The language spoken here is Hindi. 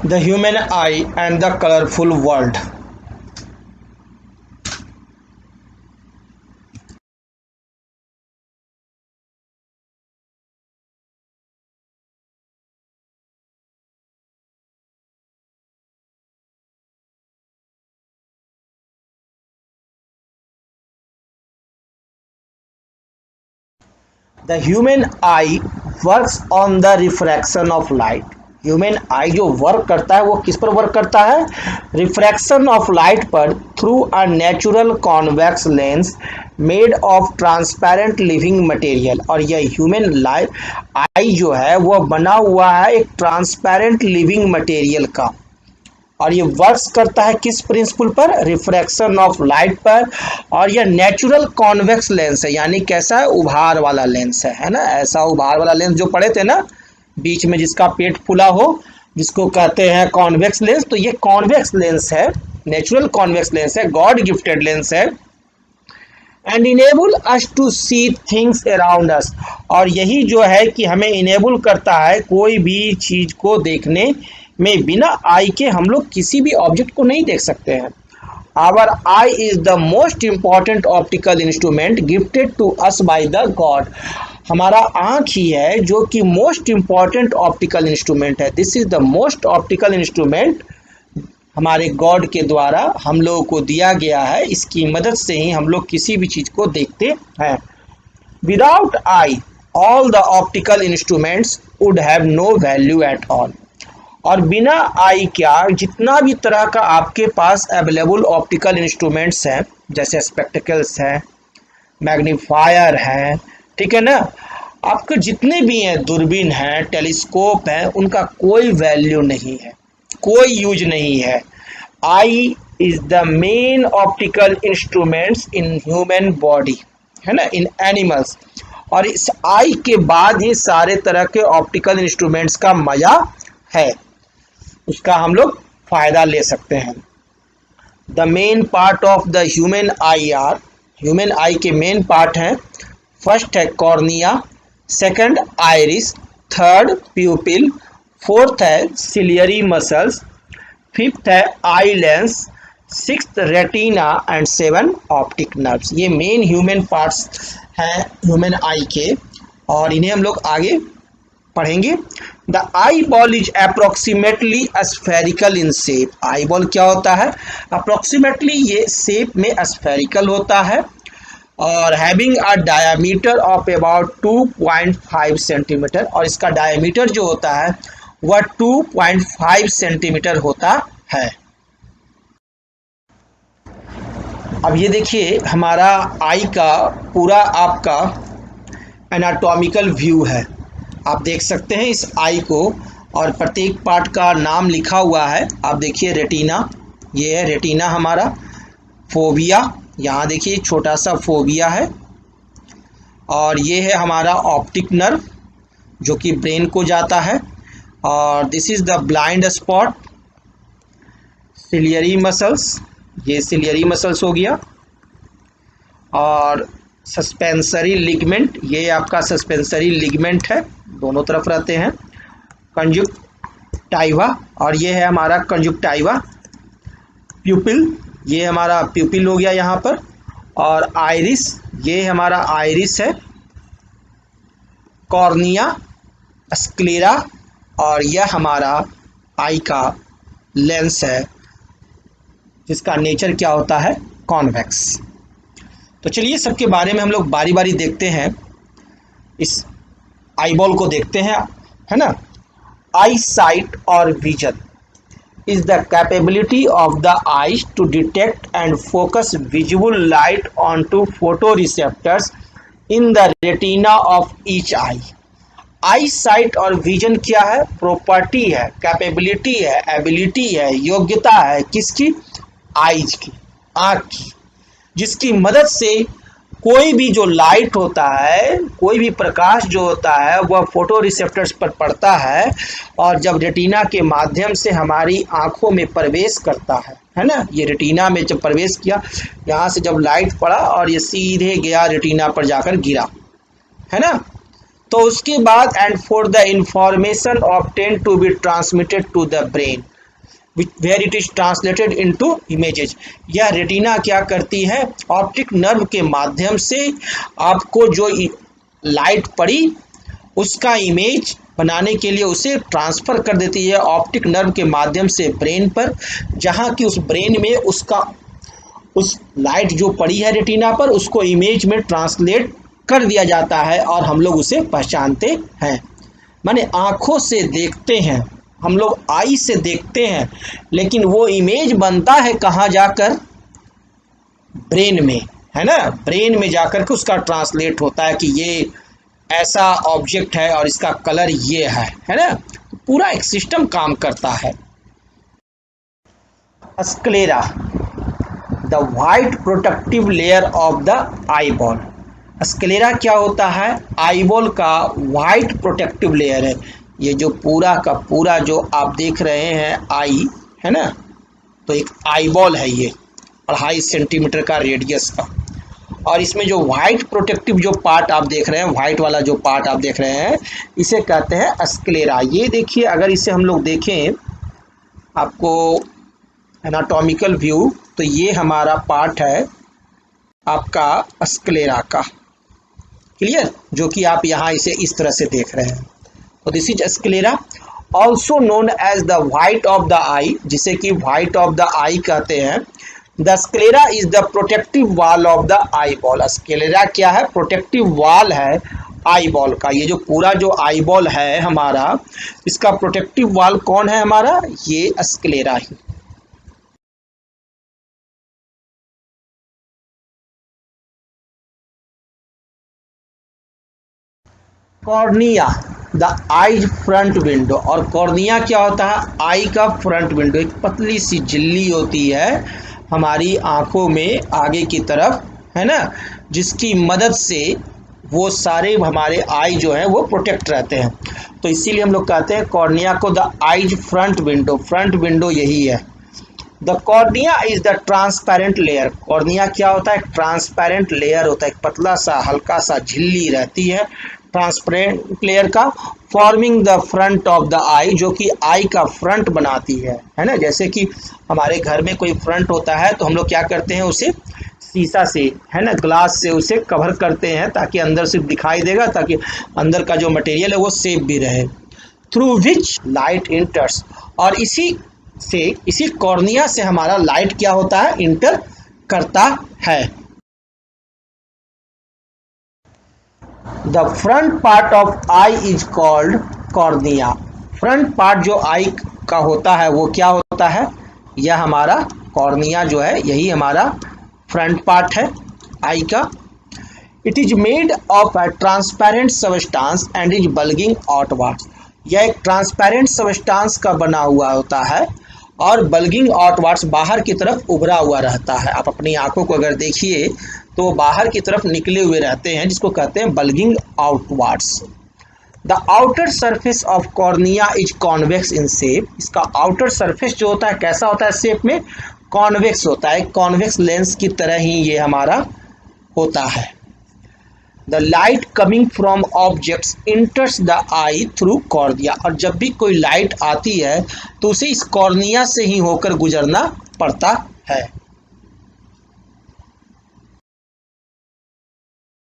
The human eye and the colorful world. The human eye works on the refraction of light. Human आई जो वर्क करता है वो किस पर वर्क करता है? रिफ्रैक्शन ऑफ लाइट पर through a natural convex lens made of transparent living material. और यह ह्यूमन लाइट आई जो है वह बना हुआ है एक ट्रांसपेरेंट लिविंग मटेरियल का, और ये वर्क्स करता है किस प्रिंसिपल पर? रिफ्रैक्शन ऑफ लाइट पर। और यह नेचुरल कॉन्वेक्स लेंस है, यानी कैसा है? उभार वाला लेंस है ना। ऐसा उभार वाला लेंस जो पढ़े थे ना, बीच में जिसका पेट फुला हो, जिसको कहते हैं कॉन्वेक्स लेंस। तो ये कॉन्वेक्स लेंस है, नेचुरल कॉन्वेक्स लेंस है, गॉड गिफ्टेड लेंस है। And enable us to see things around us. और यही जो है कि हमें इनेबल करता है कोई भी चीज को देखने में। बिना आई के हम लोग किसी भी ऑब्जेक्ट को नहीं देख सकते हैं। Our eye is the most important optical instrument gifted to us by the god. हमारा आँख ही है जो कि मोस्ट इंपॉर्टेंट ऑप्टिकल इंस्ट्रूमेंट है। This is the most optical instrument हमारे गॉड के द्वारा हम लोगों को दिया गया है। इसकी मदद से ही हम लोग किसी भी चीज़ को देखते हैं। Without eye all the optical instruments would have no value at all. और बिना आई क्या जितना भी तरह का आपके पास अवेलेबल ऑप्टिकल इंस्ट्रूमेंट्स हैं, जैसे स्पेक्टिकल्स हैं, मैग्नीफायर है, ठीक है ना, आपके जितने भी हैं, दूरबीन है, टेलीस्कोप है, उनका कोई वैल्यू नहीं है, कोई यूज नहीं है। Eye is the main optical instruments in human body, है ना, इन एनिमल्स। और इस आई के बाद ही सारे तरह के ऑप्टिकल इंस्ट्रूमेंट्स का मजा है, उसका हम लोग फायदा ले सकते हैं। The main part of the human I R, human आई के मेन पार्ट हैं, फर्स्ट है cornea, second iris, third प्यूपिल, fourth है सिलियरी मसल्स, फिफ्थ है eye lens, sixth retina and seven optic nerves. ये मेन ह्यूमन पार्ट्स हैं ह्यूमन आई के, और इन्हें हम लोग आगे पढ़ेंगे। The eye ball is approximately spherical in shape. Eye ball क्या होता है? अप्रोक्सीमेटली ये शेप में स्फेरिकल होता है, और having a diameter of about 2.5 centimetre. और इसका डायमीटर जो होता है वह 2.5 सेंटीमीटर होता है। अब ये देखिए हमारा आई का पूरा आपका एनाटॉमिकल व्यू है। आप देख सकते हैं इस आई को, और प्रत्येक पार्ट का नाम लिखा हुआ है। आप देखिए रेटिना, ये है रेटिना हमारा। फोबिया, यहाँ देखिए छोटा सा फोबिया है। और ये है हमारा ऑप्टिक नर्व जो कि ब्रेन को जाता है। और this is the blind spot. Ciliary muscles, ये सिलियरी मसल्स हो गया। और सस्पेंसरी लिगमेंट, ये आपका सस्पेंसरी लिगमेंट है, दोनों तरफ रहते हैं। कंजुक्टाइवा, और ये है हमारा कंजुक्टाइवा। प्यूपिल, ये हमारा प्यूपिल हो गया यहाँ पर। और आइरिस, ये हमारा आइरिस है। कॉर्निया, स्क्लेरा, और यह हमारा आई का लेंस है जिसका नेचर क्या होता है? कॉन्वेक्स। तो चलिए सबके बारे में हम लोग बारी बारी देखते हैं। इस आई बॉल को देखते हैं, है ना। आई साइट और vision is the capability of the eyes to detect and focus visible light onto photoreceptors in the retina of each eye. I site और विजन क्या है? प्रॉपर्टी है, कैपेबिलिटी है, एबिलिटी है, योग्यता है, किसकी? आईज की, आँख की, जिसकी मदद से कोई भी जो लाइट होता है, कोई भी प्रकाश जो होता है वह फोटो रिसेप्टर्स पर पड़ता है, और जब रेटिना के माध्यम से हमारी आँखों में प्रवेश करता है ना, ये रेटिना में जब प्रवेश किया, यहाँ से जब लाइट पड़ा और ये सीधे गया रेटिना पर जाकर गिरा, है ना। तो उसके बाद and for the information obtain to be transmitted to the brain, where it is translated into images. यह रेटिना क्या करती है, ऑप्टिक नर्व के माध्यम से आपको जो लाइट पड़ी उसका इमेज बनाने के लिए उसे ट्रांसफ़र कर देती है ऑप्टिक नर्व के माध्यम से ब्रेन पर, जहाँ की उस ब्रेन में उस लाइट जो पड़ी है रेटिना पर उसको इमेज में ट्रांसलेट कर दिया जाता है और हम लोग उसे पहचानते हैं। माने आँखों से देखते हैं हम लोग, आई से देखते हैं, लेकिन वो इमेज बनता है कहाँ जाकर, ब्रेन में, है ना। ब्रेन में जाकर के उसका ट्रांसलेट होता है कि ये ऐसा ऑब्जेक्ट है और इसका कलर ये है ना। तो पूरा एक सिस्टम काम करता है। Sclera, the white protective layer of the eyeball. Sclera क्या होता है, आईबॉल का वाइट प्रोटेक्टिव लेयर है। ये जो पूरा का पूरा जो आप देख रहे हैं आई, है ना, तो एक आईबॉल है ये 2.5 सेंटीमीटर का रेडियस का, और इसमें जो वाइट प्रोटेक्टिव जो पार्ट आप देख रहे हैं, वाइट वाला जो पार्ट आप देख रहे हैं, इसे कहते हैं स्क्लेरा। ये देखिए, अगर इसे हम लोग देखें आपको एनाटॉमिकल व्यू, तो ये हमारा पार्ट है आपका स्क्लेरा का, क्लियर, जो कि आप यहाँ इसे इस तरह से देख रहे हैं। तो this is sclera, also known as the white of the eye, जिसे कि वाइट ऑफ द आई कहते हैं। The sclera is the protective wall of the eyeball. Sclera क्या है, प्रोटेक्टिव वॉल है आई बॉल का। ये जो पूरा जो आई बॉल है हमारा, इसका प्रोटेक्टिव वॉल कौन है हमारा, ये sclera he. Cornea, the I front window. और कॉर्निया क्या होता है, आई का फ्रंट विंडो। एक पतली सी झिल्ली होती है हमारी आँखों में आगे की तरफ, है ना, जिसकी मदद से वो सारे हमारे आई जो है वो प्रोटेक्ट रहते हैं। तो इसीलिए हम लोग कहते हैं कॉर्निया को the eyes front window. Front window यही है। The cornea is the transparent layer. Cornea क्या होता है, ट्रांसपेरेंट लेयर होता है, एक पतला सा हल्का सा झिल्ली रहती है ट्रांसपेरेंट लेयर का, forming the front of the eye, जो कि आई का फ्रंट बनाती है ना। जैसे कि हमारे घर में कोई फ्रंट होता है तो हम लोग क्या करते हैं, उसे शीशा से, है ना, ग्लास से उसे कवर करते हैं ताकि अंदर से दिखाई देगा, ताकि अंदर का जो मटेरियल है वो सेफ भी रहे। थ्रू विच लाइट इंटर्स, और इसी कॉर्निया से हमारा लाइट क्या होता है, इंटर करता है। The front part of I is called cornea. Front part जो आई का होता है वो क्या होता है, यह हमारा कॉर्निया जो है, यही हमारा फ्रंट पार्ट है आई का। It is made of a transparent substance and is bulging outwards. यह एक ट्रांसपेरेंट सबस्टांस का बना हुआ होता है और बल्गिंग आउटवर्ड्स, बाहर की तरफ उभरा हुआ रहता है। आप अपनी आंखों को अगर देखिए तो बाहर की तरफ निकले हुए रहते हैं, जिसको कहते हैं bulging outwards. The outer surface of cornea is convex in shape. इसका आउटर सरफेस जो होता है कैसा होता है, शेप में कॉन्वेक्स होता है, कॉन्वेक्स लेंस की तरह ही ये हमारा होता है। The light coming from objects इंटर्स the I through cornea. और जब भी कोई लाइट आती है तो उसे इस कॉर्निया से ही होकर गुजरना पड़ता है।